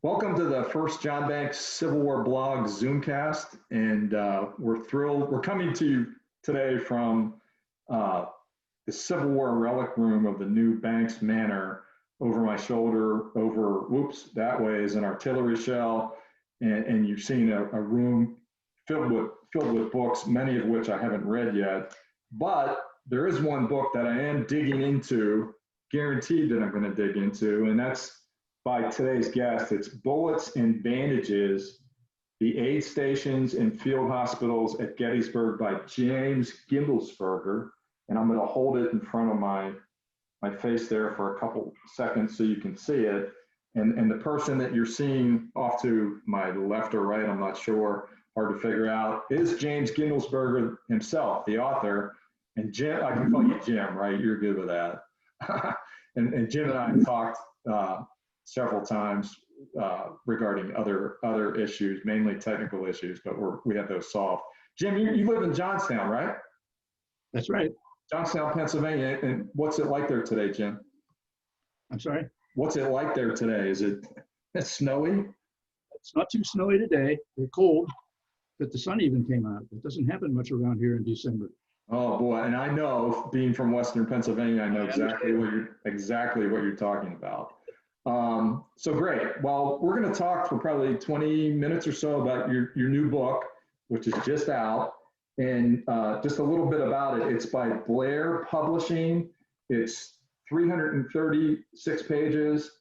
Welcome to the first John Banks Civil War blog Zoomcast, and we're thrilled. We're coming to you today from the Civil War relic room of the new Banks Manor. Over my shoulder, that way is an artillery shell, and you've seen a room filled with books, many of which I haven't read yet. But there is one book that I am digging into, guaranteed that I'm going to dig into, and that's by today's guest. It's Bullets and Bandages, the Aid Stations and Field Hospitals at Gettysburg by James Gindlesperger. And I'm going to hold it in front of my face there for a couple seconds so you can see it. And the person that you're seeing off to my left or right, I'm not sure, hard to figure out, is James Gindlesperger himself, the author. And Jim, I can call you Jim, right? You're good with that. and Jim and I talked several times regarding other issues, mainly technical issues, but we have those solved. Jim, you live in Johnstown, right? That's right. Johnstown, Pennsylvania. And what's it like there today, Jim? I'm sorry? What's it like there today? Is it snowy? It's not too snowy today. They're cold, but the sun even came out. It doesn't happen much around here in December. Oh boy, and I know, being from Western Pennsylvania, I know exactly what you're talking about. So great. Well, we're going to talk for probably 20 minutes or so about your new book, which is just out, and just a little bit about it. It's by Blair Publishing. It's 336 pages,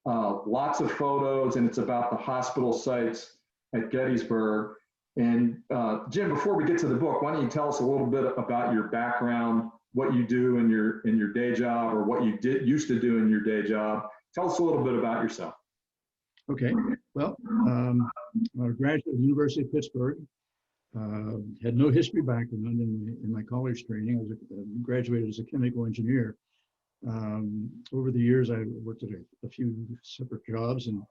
lots of photos, and it's about the hospital sites at Gettysburg. And Jim, before we get to the book, why don't you tell us a little bit about your background, what you do in your day job, or what you used to do in your day job. Tell us a little bit about yourself. Okay. Well, I'm a graduate of the University of Pittsburgh. Had no history background in my college training. I graduated as a chemical engineer. Over the years, I worked at a few separate jobs, and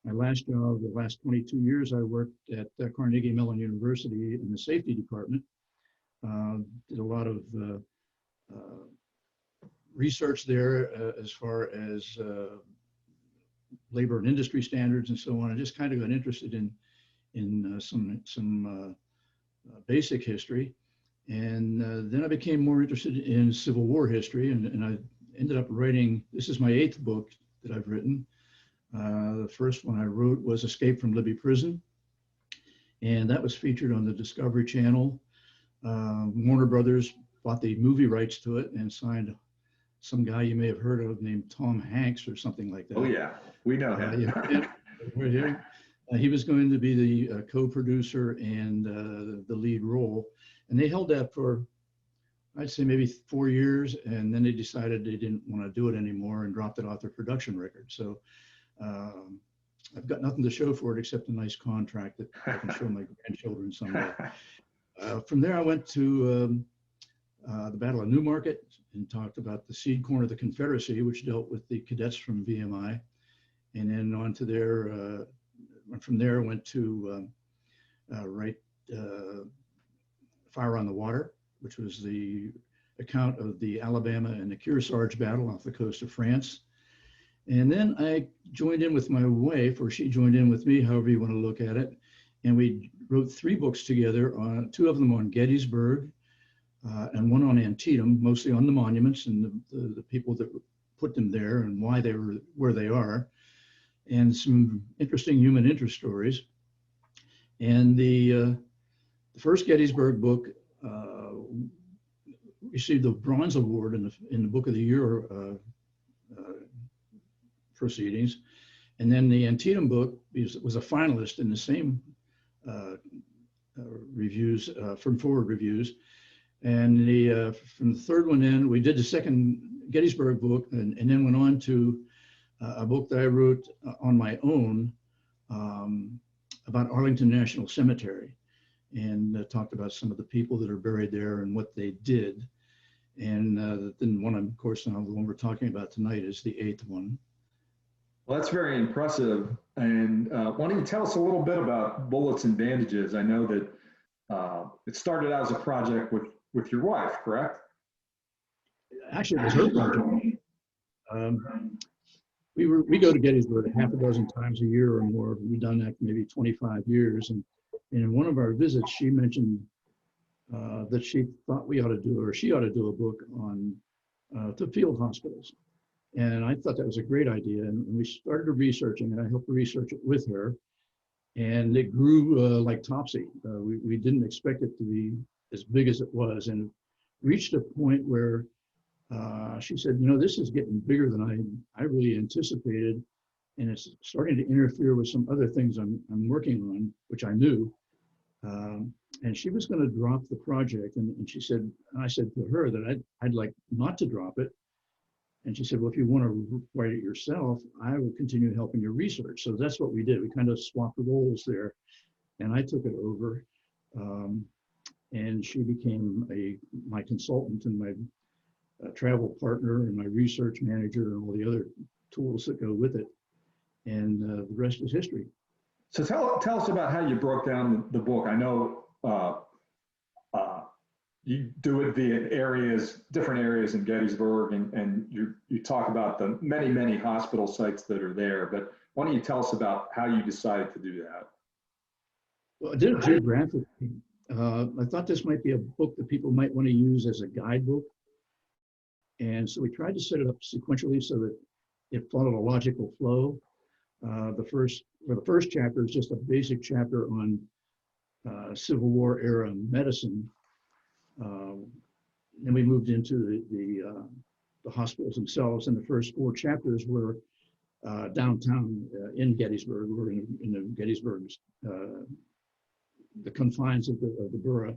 my last job, the last 22 years, I worked at Carnegie Mellon University in the safety department. Did a lot of research there as far as labor and industry standards and so on. I just kind of got interested in some basic history, and then I became more interested in Civil War history, and I ended up writing. This is my 8th book that I've written. The first one I wrote was Escape from Libby Prison, and that was featured on the Discovery Channel. Warner Brothers bought the movie rights to it and signed some guy you may have heard of named Tom Hanks or something like that. Oh yeah, we know him. He was going to be the co-producer and the lead role, and they held that for, I'd say, maybe 4 years, and then they decided they didn't want to do it anymore and dropped it off their production record. So I've got nothing to show for it except a nice contract that I can show my grandchildren someday. From there, I went to the Battle of Newmarket and talked about the Seed Corn of the Confederacy, which dealt with the cadets from VMI, and then on to their. From there, I went to write Fire on the Water, which was the account of the Alabama and the Kearsarge battle off the coast of France. And then I joined in with my wife, or she joined in with me, however you want to look at it. And we wrote 3 books together, 2 of them on Gettysburg and one on Antietam, mostly on the monuments and the people that put them there and why they were where they are, and some interesting human interest stories. And the first Gettysburg book received the Bronze Award in the Book of the Year proceedings. And then the Antietam book was a finalist in the same reviews, from Forward Reviews. And from the third one in, we did the second Gettysburg book, and then went on to a book that I wrote on my own about Arlington National Cemetery, and talked about some of the people that are buried there and what they did. And then one, of course, now the one we're talking about tonight is the 8th one. Well, that's very impressive. And why don't you tell us a little bit about Bullets and Bandages? I know that it started out as a project with your wife, correct? Actually, it was her project. we go to Gettysburg half a dozen times a year or more. We've done that for maybe 25 years. And in one of our visits, she mentioned that she thought we ought to do, or she ought to do a book on the field hospitals. And I thought that was a great idea. And we started researching, and I helped research it with her. And it grew like topsy. We didn't expect it to be as big as it was, and reached a point where she said, you know, this is getting bigger than I really anticipated, and it's starting to interfere with some other things I'm working on, which I knew. And she was going to drop the project, and she said, and I said to her that I'd like not to drop it. And she said, well, if you want to write it yourself, I will continue helping your research. So that's what we did. We kind of swapped the roles there, and I took it over. And she became my consultant and my travel partner and my research manager and all the other tools that go with it. And the rest is history. So tell us about how you broke down the book. I know you do it via different areas in Gettysburg, and you talk about the many hospital sites that are there, but why don't you tell us about how you decided to do that? Well, I did it geographically. I thought this might be a book that people might want to use as a guidebook. And so we tried to set it up sequentially so that it followed a logical flow. The first chapter is just a basic chapter on Civil War era medicine. Then we moved into the hospitals themselves, and the first 4 chapters were downtown in Gettysburg. We're in the Gettysburg, the confines of the borough,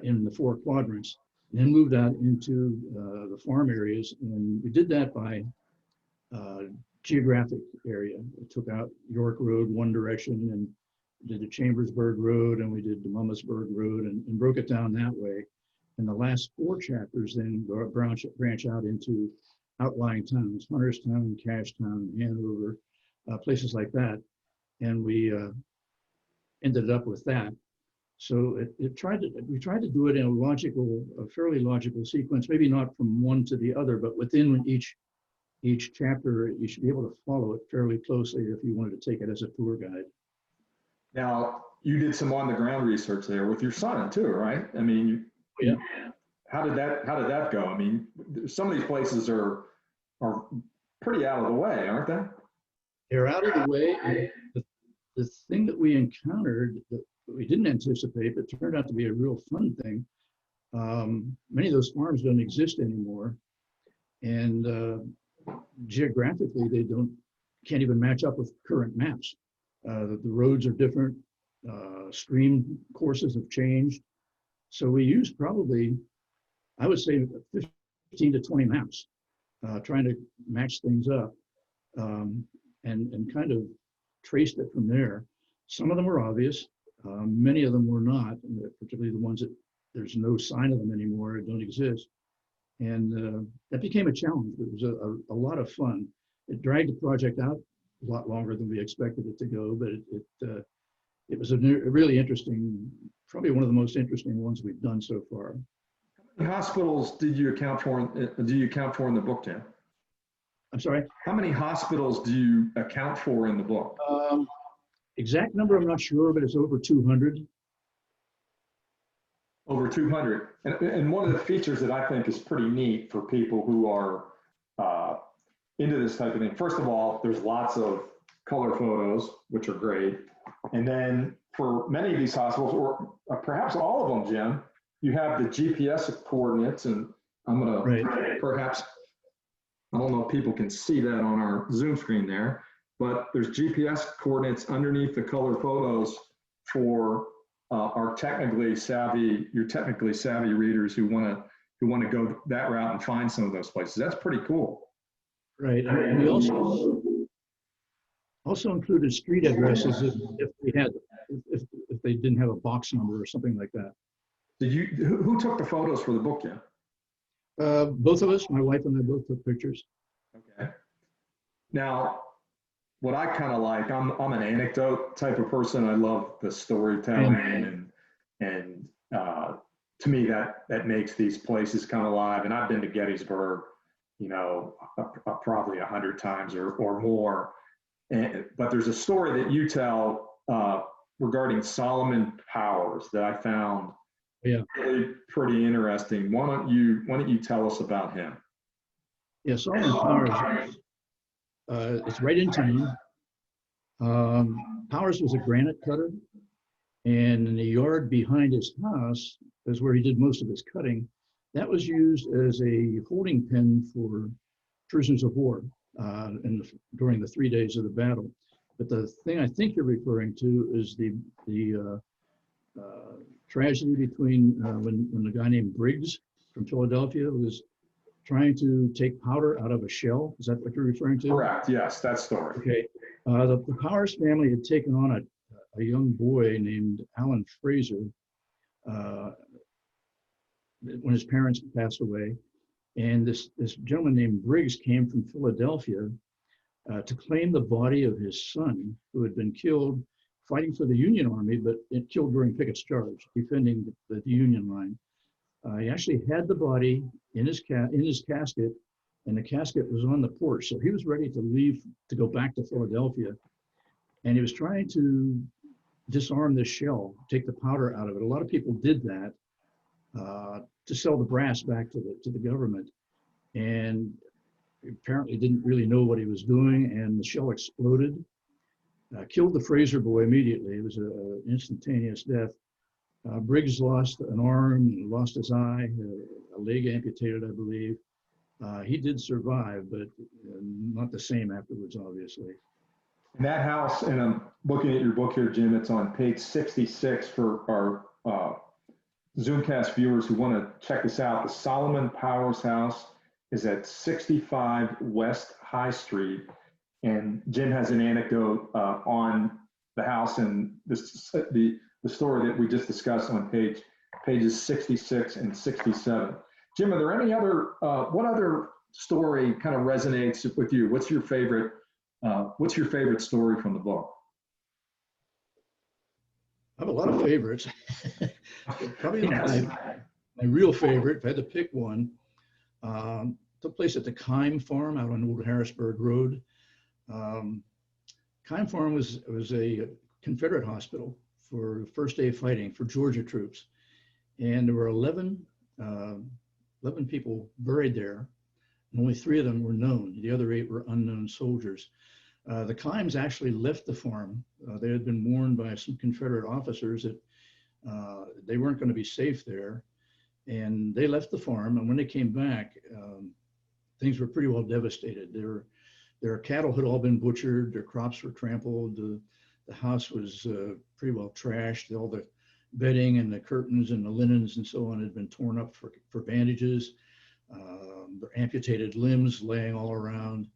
in the 4 quadrants, and then moved out into the farm areas. And we did that by geographic area. We took out York Road one direction and did the Chambersburg Road, and we did the Mummasburg Road, and broke it down that way. And the last 4 chapters then branch out into outlying towns, Hunterstown, Cashtown, Hanover, places like that. And we ended up with that. So we tried to do it in a fairly logical sequence, maybe not from one to the other, but within each chapter, you should be able to follow it fairly closely if you wanted to take it as a tour guide. Now, you did some on-the-ground research there with your son too, right? I mean, yeah. How did that go? I mean, some of these places are pretty out of the way, aren't they? They're out of the way. And the thing that we encountered that we didn't anticipate, but turned out to be a real fun thing. Many of those farms don't exist anymore, and geographically they can't even match up with current maps. The roads are different, stream courses have changed. So we used probably, I would say, 15 to 20 maps, trying to match things up, and kind of traced it from there. Some of them were obvious, many of them were not, particularly the ones that there's no sign of them anymore, don't exist. And that became a challenge. It was a lot of fun. It dragged the project out a lot longer than we expected it to go, but it was a really interesting, probably one of the most interesting ones we've done so far. How many hospitals do you account for in the book, Jim? I'm sorry? How many hospitals do you account for in the book? Exact number, I'm not sure, but it's over 200. Over 200. And one of the features that I think is pretty neat for people who are into this type of thing, first of all, there's lots of color photos, which are great. And then for many of these hospitals, or perhaps all of them, Jim, you have the GPS coordinates, and I'm going to perhaps, I don't know if people can see that on our Zoom screen there, but there's GPS coordinates underneath the color photos for your technically savvy readers who want to go that route and find some of those places. That's pretty cool. Right, and we also included street addresses if they didn't have a box number or something like that. Who took the photos for the book, yeah? Both of us, my wife and I both took pictures. Okay. Now, what I kind of like, I'm an anecdote type of person. I love the storytelling, and to me that makes these places come alive. And I've been to Gettysburg, probably 100 times or more. But there's a story that you tell regarding Solomon Powers that I found really pretty interesting. Why don't you tell us about him? Yeah, Solomon Powers, it's right in town. Powers was a granite cutter, and in the yard behind his house is where he did most of his cutting. That was used as a holding pen for prisoners of war during the 3 days of the battle. But the thing I think you're referring to is the tragedy between when the guy named Briggs from Philadelphia was trying to take powder out of a shell. Is that what you're referring to? Correct. Yes, that story. Okay. The Powers family had taken on a young boy named Alan Fraser when his parents passed away. And this gentleman named Briggs came from Philadelphia to claim the body of his son, who had been killed fighting for the Union Army, but killed during Pickett's charge, defending the Union line. He actually had the body in his casket, and the casket was on the porch. So he was ready to leave to go back to Philadelphia, and he was trying to disarm this shell, take the powder out of it. A lot of people did that to sell the brass back to the government, and apparently didn't really know what he was doing, and the shell exploded, killed the Fraser boy immediately. It was an instantaneous death. Briggs lost an arm, lost his eye, a leg amputated, I believe. He did survive, but not the same afterwards, obviously. In that house, and I'm looking at your book here, Jim, it's on page 66 for our Zoomcast viewers who want to check this out. The Solomon Powers house is at 65 West High Street. And Jim has an anecdote on the house and the story that we just discussed on pages 66 and 67. Jim, are there any other, what other story kind of resonates with you? What's your favorite story from the book? I have a lot of favorites. Probably my real favorite, if I had to pick one, took place at the Kime Farm out on Old Harrisburg Road. Kime Farm was a Confederate hospital for first day of fighting for Georgia troops. And there were 11 people buried there, and only 3 of them were known. The other 8 were unknown soldiers. The Kimes actually left the farm. They had been warned by some Confederate officers that they weren't going to be safe there. And they left the farm, and when they came back, things were pretty well devastated. Their cattle had all been butchered, their crops were trampled, the house was pretty well trashed. All the bedding and the curtains and the linens and so on had been torn up for bandages. Their amputated limbs laying all around.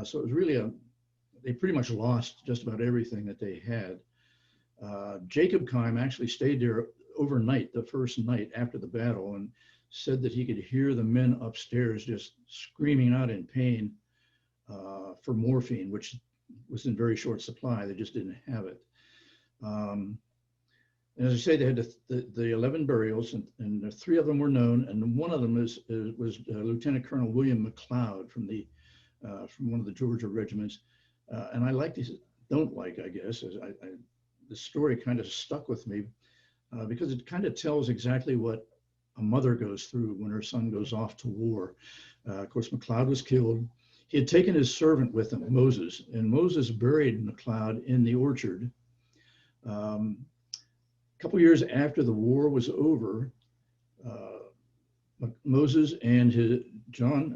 So it was really they pretty much lost just about everything that they had. Jacob Kime actually stayed there overnight, the first night after the battle, and said that he could hear the men upstairs just screaming out in pain for morphine, which was in very short supply. They just didn't have it. And as I say, they had the 11 burials, and the 3 of them were known, and one of them was Lieutenant Colonel William McLeod from one of the Georgia regiments. And I guess, the story kind of stuck with me because it kind of tells exactly what a mother goes through when her son goes off to war. Of course, McLeod was killed. He had taken his servant with him, Moses, and Moses buried McLeod in the orchard. A couple years after the war was over, Moses and his John,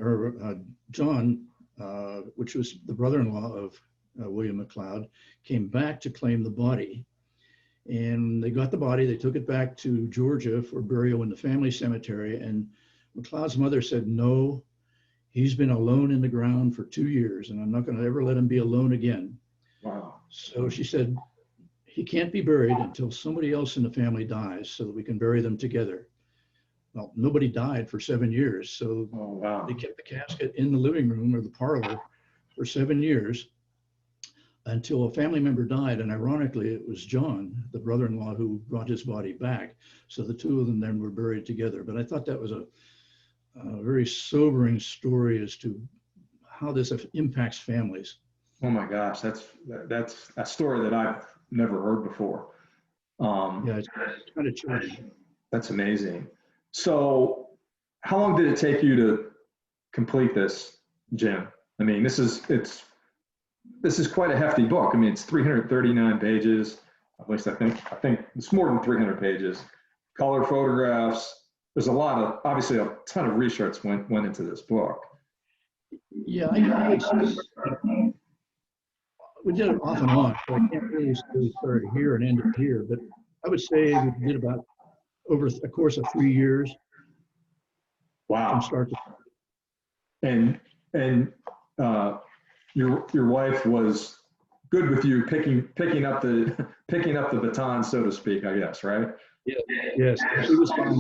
which was the brother-in-law of William McLeod, came back to claim the body. And they got the body, they took it back to Georgia for burial in the family cemetery. And McLeod's mother said, no, he's been alone in the ground for 2 years, and I'm not going to ever let him be alone again. Wow. So she said, he can't be buried until somebody else in the family dies so that we can bury them together. Well, nobody died for 7 years. So they kept the casket in the living room or the parlor for 7 years until a family member died. And ironically, it was John, the brother-in-law, who brought his body back. So the 2 of them then were buried together. But I thought that was a a very sobering story as to how this impacts families. Oh my gosh, that's a story that I've never heard before. Yeah, it's kind of chilling. That's amazing. So, how long did it take you to complete this, Jim? I mean, this is quite a hefty book. I mean, it's 339 pages. At least I think it's more than 300 pages. Color photographs. There's obviously a ton of research went into this book. Yeah, we did it off and on, so I can't really say start here and end it here, but I would say we did about over a course of 3 years Wow. from start to finish. And your wife was good with you picking up the baton, so to speak, I guess, right? Yeah, yes, she was fine.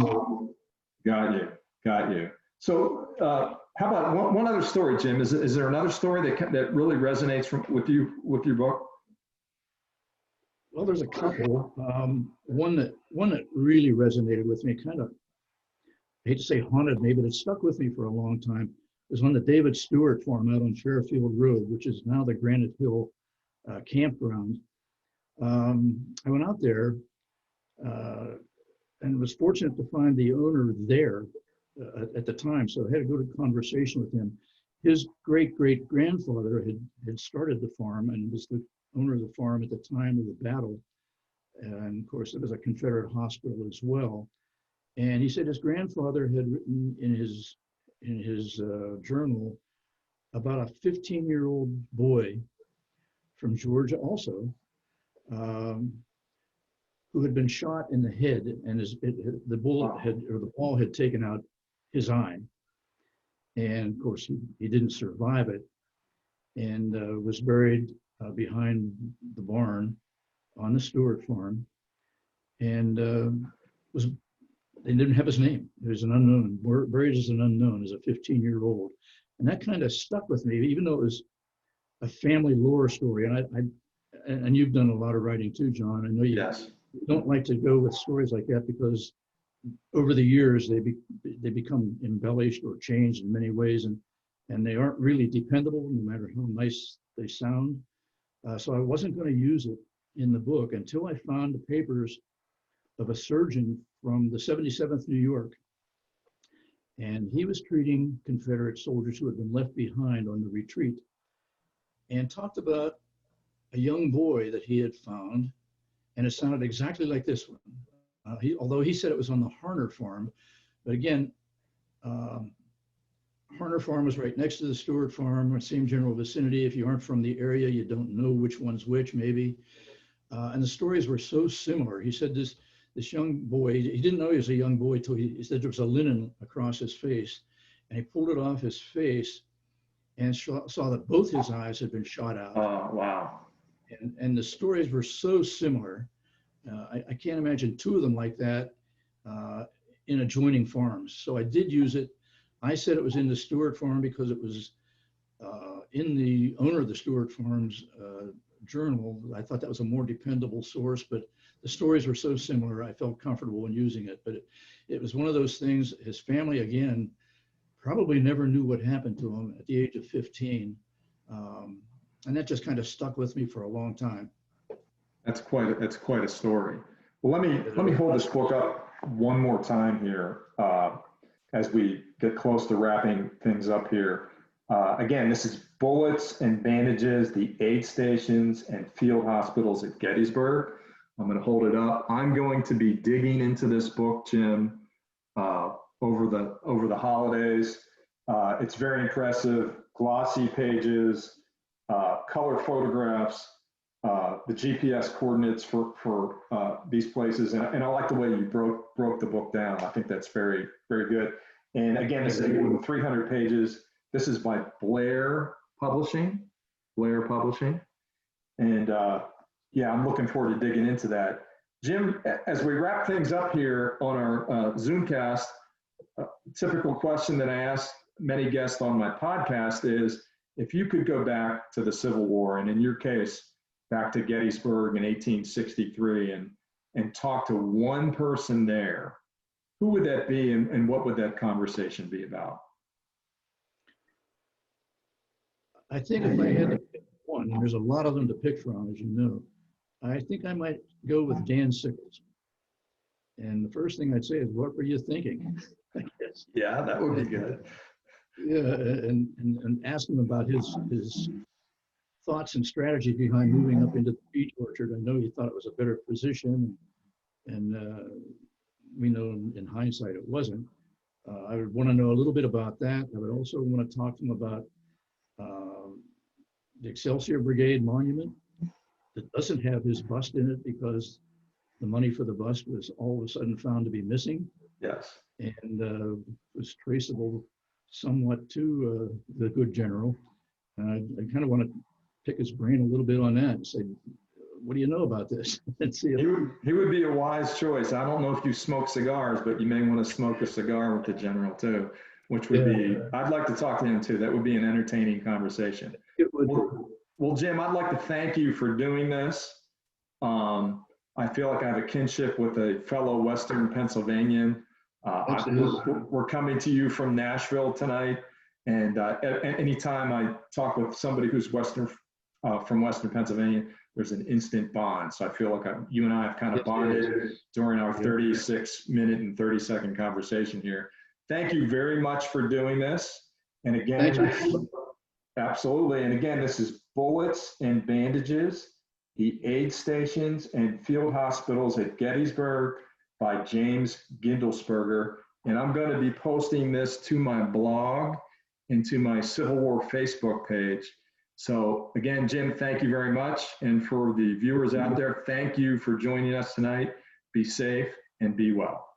Got you. So, how about one other story, Jim? Is there another story that really resonates with your book? Well, there's a couple. One that really resonated with me, kind of, I hate to say haunted me, but it stuck with me for a long time. It was on the David Stewart farm out on Fairfield Road, which is now the Granite Hill campground. I went out there and was fortunate to find the owner there at the time, so I had a good conversation with him. His great-great-grandfather had started the farm and was the owner of the farm at the time of the battle. And of course, it was a Confederate hospital as well. And he said his grandfather had written in his journal about a 15-year-old boy from Georgia also, who had been shot in the head, and the ball had taken out his eye. And of course, he didn't survive it, and was buried behind the barn on the Stewart farm. And they didn't have his name. It was an unknown, buried as an unknown, as a 15-year-old. And that kind of stuck with me, even though it was a family lore story. And you've done a lot of writing too, John. I know you don't like to go with stories like that because over the years they become embellished or changed in many ways, and they aren't really dependable, no matter how nice they sound. So I wasn't going to use it in the book until I found the papers of a surgeon from the 77th New York. And he was treating Confederate soldiers who had been left behind on the retreat, and talked about a young boy that he had found, and it sounded exactly like this one. Although he said it was on the Harner farm, but again, Harner farm was right next to the Stewart farm, same general vicinity. If you aren't from the area, you don't know which one's which, maybe. And the stories were so similar. He said this young boy, he didn't know he was a young boy till he said there was a linen across his face, and he pulled it off his face and saw that both his eyes had been shot out. Oh, wow. And the stories were so similar. I can't imagine two of them like that in adjoining farms. So I did use it. I said it was in the Stewart farm because it was in the owner of the Stewart farm's journal. I thought that was a more dependable source, but the stories were so similar, I felt comfortable in using it. But it was one of those things. His family, again, probably never knew what happened to him at the age of 15. And that just kind of stuck with me for a long time. That's quite a story. Well, let me hold this book up one more time here as we get close to wrapping things up here. Again, this is Bullets and Bandages, the Aid Stations and Field Hospitals at Gettysburg. I'm going to hold it up. I'm going to be digging into this book, Jim, over the holidays. It's very impressive, glossy pages, color photographs, the GPS coordinates for these places, and I like the way you broke the book down. I think that's very, very good. And again, this is 300 pages. This is by Blair Publishing. And yeah, I'm looking forward to digging into that. Jim, as we wrap things up here on our Zoomcast, a typical question that I ask many guests on my podcast is, if you could go back to the Civil War, and in your case, back to Gettysburg in 1863, and talk to one person there, who would that be, and what would that conversation be about? I think if I had to pick one, and there's a lot of them to pick from, as you know, I think I might go with Dan Sickles. And the first thing I'd say is, what were you thinking? I guess. Yeah, that would be good. Yeah, and ask him about his thoughts and strategy behind moving up into the peach orchard. I know he thought it was a better position, and we know in hindsight it wasn't. I would want to know a little bit about that. I would also want to talk to him about the Excelsior Brigade monument that doesn't have his bust in it because the money for the bust was all of a sudden found to be missing. Yes. And was traceable somewhat to the good general. I kind of want to pick his brain a little bit on that and say, what do you know about this? And see if he would be a wise choice. I don't know if you smoke cigars, but you may want to smoke a cigar with the general too, which would be, I'd like to talk to him too. That would be an entertaining conversation. It would. Well, Jim, I'd like to thank you for doing this. I feel like I have a kinship with a fellow Western Pennsylvanian. We're coming to you from Nashville tonight. And anytime I talk with somebody who's from Western Pennsylvania, there's an instant bond. So I feel like you and I have kind of bonded during our 36-minute and 30-second conversation here. Thank you very much for doing this. And again, absolutely. And again, this is Bullets and Bandages, the aid stations and field hospitals at Gettysburg by James Gindlesperger. And I'm going to be posting this to my blog and to my Civil War Facebook page. So again, Jim, thank you very much. And for the viewers out there, thank you for joining us tonight. Be safe and be well.